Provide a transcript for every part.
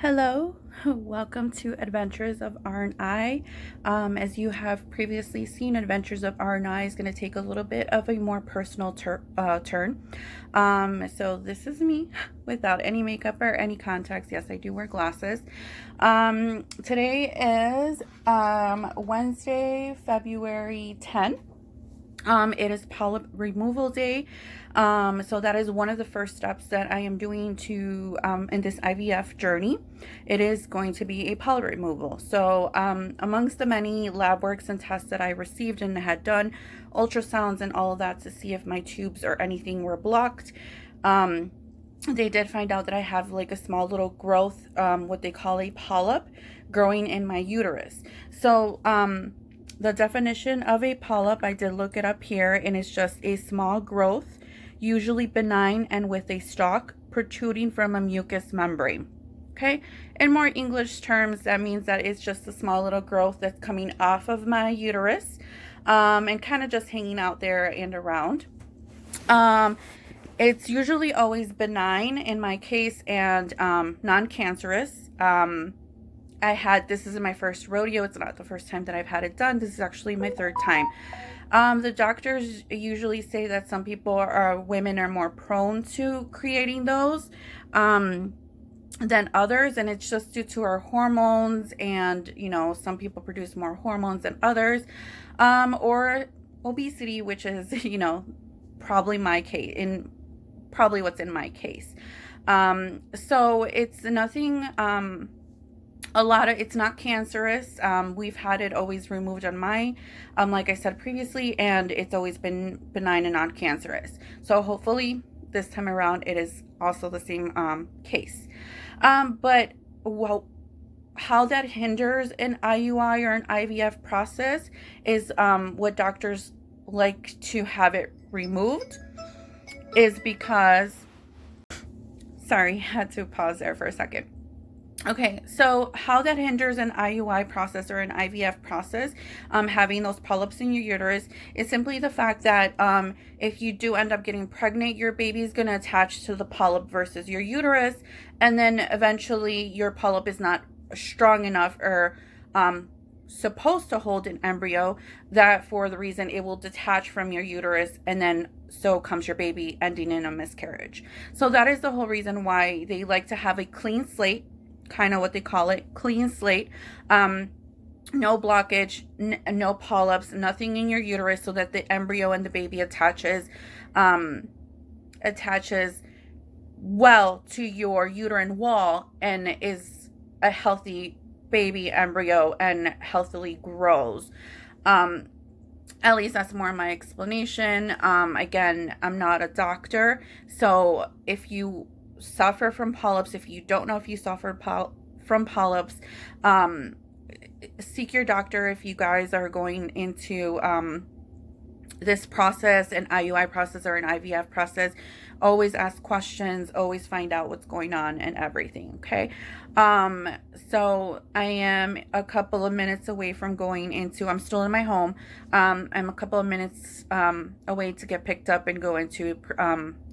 Hello, welcome to Adventures of R&I. As you have previously seen, Adventures of R&I is going to take a little bit of a more personal turn. So this is me without any makeup or any contacts. Yes, I do wear glasses. Today is Wednesday, February 10th. It is polyp removal day. So that is one of the first steps that I am doing to in this IVF journey. It is going to be a polyp removal. So amongst the many lab works and tests that I received and had done, ultrasounds and all of that to see if my tubes or anything were blocked, they did find out that I have like a small little growth, what they call a polyp, growing in my uterus. So the definition of a polyp, I did look it up here, and it's just a small growth, usually benign and with a stalk protruding from a mucous membrane. Okay, in more English terms, that means that it's just a small little growth that's coming off of my uterus, and kind of just hanging out there and around. It's usually always benign in my case and non-cancerous. This is my first rodeo. It's not the first time that I've had it done. This is actually my third time. The doctors usually say that some women are more prone to creating those than others, and it's just due to our hormones, and some people produce more hormones than others, or obesity, which is probably my case, probably what's in my case. So it's nothing. It's not cancerous. We've had it always removed on my, like I said previously, and it's always been benign and non-cancerous. So hopefully this time around it is also the same case. But how that hinders an IUI or an IVF process is what doctors like to have it removed is because, sorry, had to pause there for a second. Okay, so how that hinders an IUI process or an IVF process, having those polyps in your uterus, is simply the fact that if you do end up getting pregnant, your baby is going to attach to the polyp versus your uterus, and then eventually your polyp is not strong enough or supposed to hold an embryo, that for the reason it will detach from your uterus, and then so comes your baby, ending in a miscarriage. So that is the whole reason why they like to have a clean slate, kind of what they call it, clean slate, no blockage, no polyps, nothing in your uterus, so that the embryo and the baby attaches well to your uterine wall and is a healthy baby embryo and healthily grows. At least that's more my explanation. Again, I'm not a doctor, so if you suffer from polyps, if you don't know if you suffer from polyps, seek your doctor. If you guys are going into this process, an IUI process or an IVF process, always ask questions, always find out what's going on and everything. Okay, so I am a couple of minutes away from I'm still in my home. I'm a couple of minutes away to get picked up and go into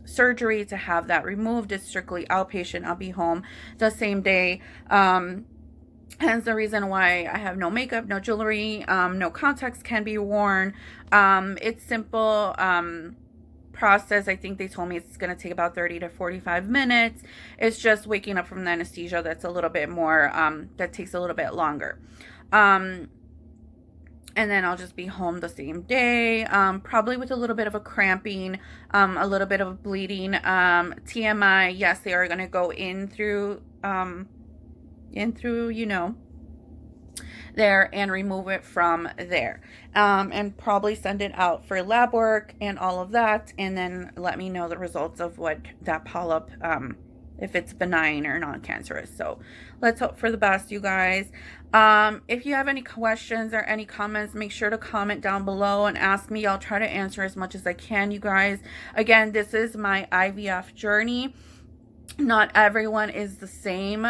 surgery to have that removed. It's strictly outpatient. I'll be home the same day. Hence the reason why I have no makeup, no jewelry, no contacts can be worn. It's simple process. I think they told me it's going to take about 30 to 45 minutes. It's just waking up from the anesthesia that's a little bit more, that takes a little bit longer. And then I'll just be home the same day, probably with a little bit of a cramping, a little bit of bleeding. TMI, yes, they are going to go in through, there and remove it from there, and probably send it out for lab work and all of that, and then let me know the results of what that polyp, if it's benign or non-cancerous. So let's hope for the best, you guys. If you have any questions or any comments, make sure to comment down below and ask me. I'll try to answer as much as I can, you guys. Again, this is my IVF journey. Not everyone is the same.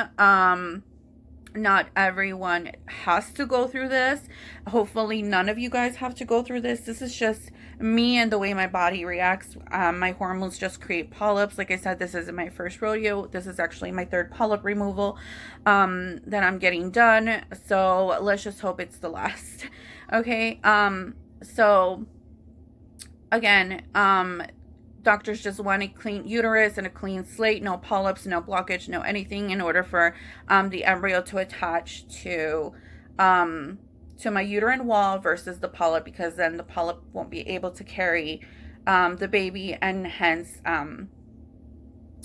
Not everyone has to go through this. Hopefully none of you guys have to go through this. This is just me and the way my body reacts. My hormones just create polyps. Like I said, this isn't my first rodeo. This is actually my third polyp removal that I'm getting done. So let's just hope it's the last. Okay. So again, doctors just want a clean uterus and a clean slate, no polyps, no blockage, no anything, in order for the embryo to attach to my uterine wall versus the polyp, because then the polyp won't be able to carry the baby, and hence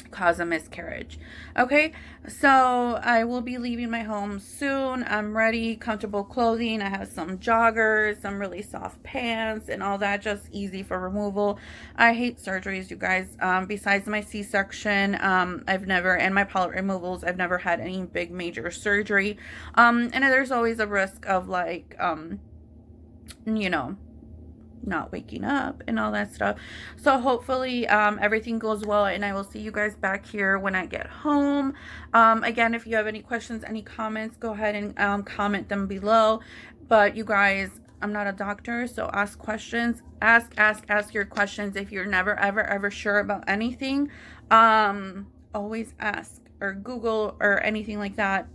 cause a miscarriage. Okay, so I will be leaving my home soon. I'm ready, comfortable clothing. I have some joggers, some really soft pants, and all that, just easy for removal. I hate surgeries, you guys. Besides my C-section, I've never, and my polyp removals, I've never had any big major surgery. And there's always a risk of, like, you know, not waking up and all that stuff. So hopefully everything goes well, and I will see you guys back here when I get home. Again, if you have any questions, any comments, go ahead and comment them below. But you guys, I'm not a doctor, so ask questions. Ask your questions. If you're never ever sure about anything, always ask, or Google, or anything like that.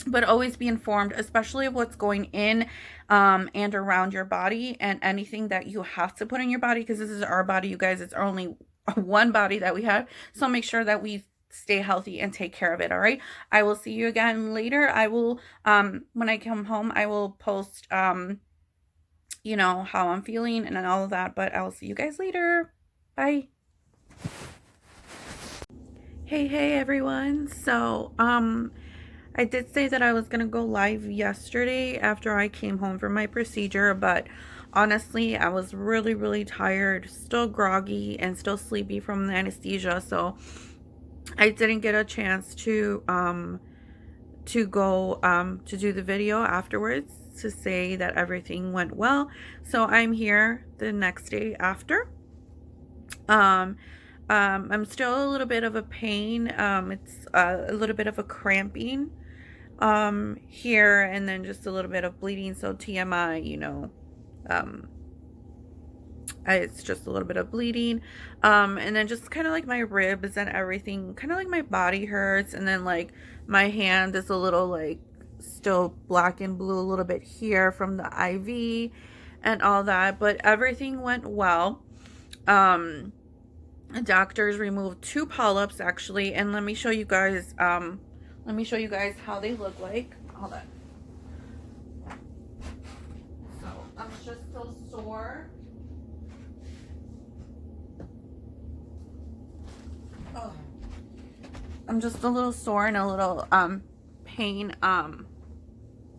But always be informed, especially of what's going in and around your body, and anything that you have to put in your body, because this is our body, you guys. It's only one body that we have, so make sure that we stay healthy and take care of it. All right, I will see you again later. I will when I come home, I will post you know, how I'm feeling and all of that. But I will see you guys later. Bye. Hey everyone. So I did say that I was going to go live yesterday after I came home from my procedure, but honestly, I was really tired, still groggy, and still sleepy from the anesthesia, so I didn't get a chance to go to do the video afterwards to say that everything went well. So I'm here the next day after. I'm still a little bit of a pain. It's a little bit of a cramping here, and then just a little bit of bleeding. So TMI, you know, it's just a little bit of bleeding, and then just kind of like my ribs and everything, kind of like my body hurts, and then like my hand is a little like still black and blue a little bit here from the IV and all that. But everything went well. Doctors removed 2 polyps actually, and let me show you guys how they look like. Hold on. So I'm just still sore. Oh. I'm just a little sore and a little pain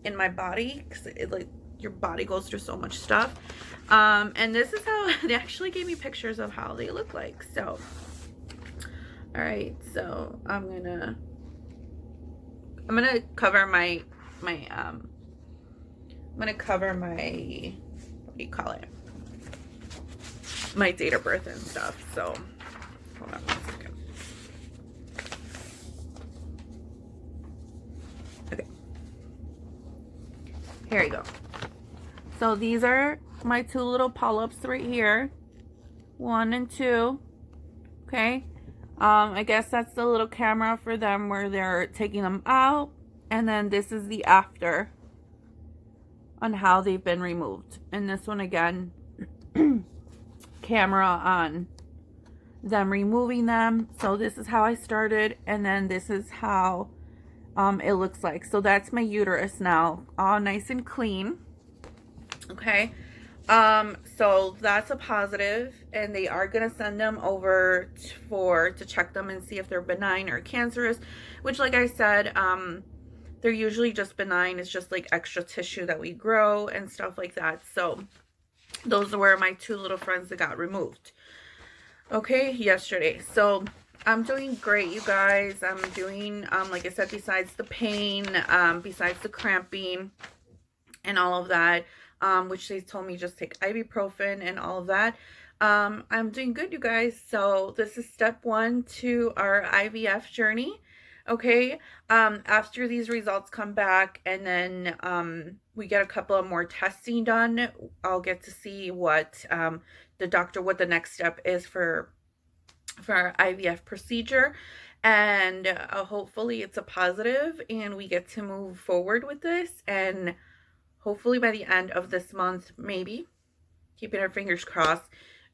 in my body, because it, like, your body goes through so much stuff. And this is how they actually gave me pictures of how they look like. So all right, so I'm gonna cover my I'm gonna cover my, what do you call it, my date of birth and stuff. So hold on 1 second. Okay, here you go. So these are my 2 little polyps right here, 1 and 2. Okay, I guess that's the little camera for them where they're taking them out, and then this is the after on how they've been removed. And this one again, camera on them removing them. So this is how I started, and then this is how it looks like. So that's my uterus now, all nice and clean. Okay, so that's a positive, and they are going to send them over to check them and see if they're benign or cancerous, which, like I said, they're usually just benign. It's just like extra tissue that we grow and stuff like that. So those were my 2 little friends that got removed, okay, yesterday. So I'm doing great, you guys. I'm doing, like I said, besides the pain, besides the cramping and all of that, which they told me just take ibuprofen and all of that. I'm doing good, you guys. So this is step 1 to our IVF journey. Okay. After these results come back and then we get a couple of more testing done, I'll get to see what what the next step is for our IVF procedure. And hopefully it's a positive and we get to move forward with this. And hopefully by the end of this month, maybe, keeping our fingers crossed,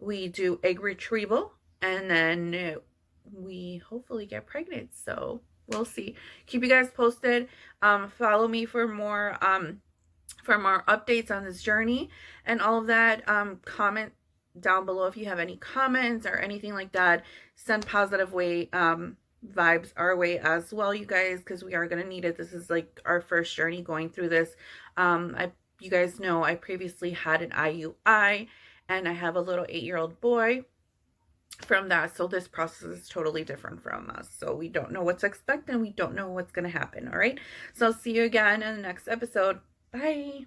we do egg retrieval and then we hopefully get pregnant. So we'll see. Keep you guys posted. Follow me for more updates on this journey and all of that. Comment down below if you have any comments or anything like that. Send positive vibes our way as well, you guys, because we are going to need it. This is like our first journey going through this. You guys know I previously had an IUI and I have a little 8-year-old boy from that. So this process is totally different from us. So we don't know what to expect and we don't know what's going to happen. All right. So see you again in the next episode. Bye.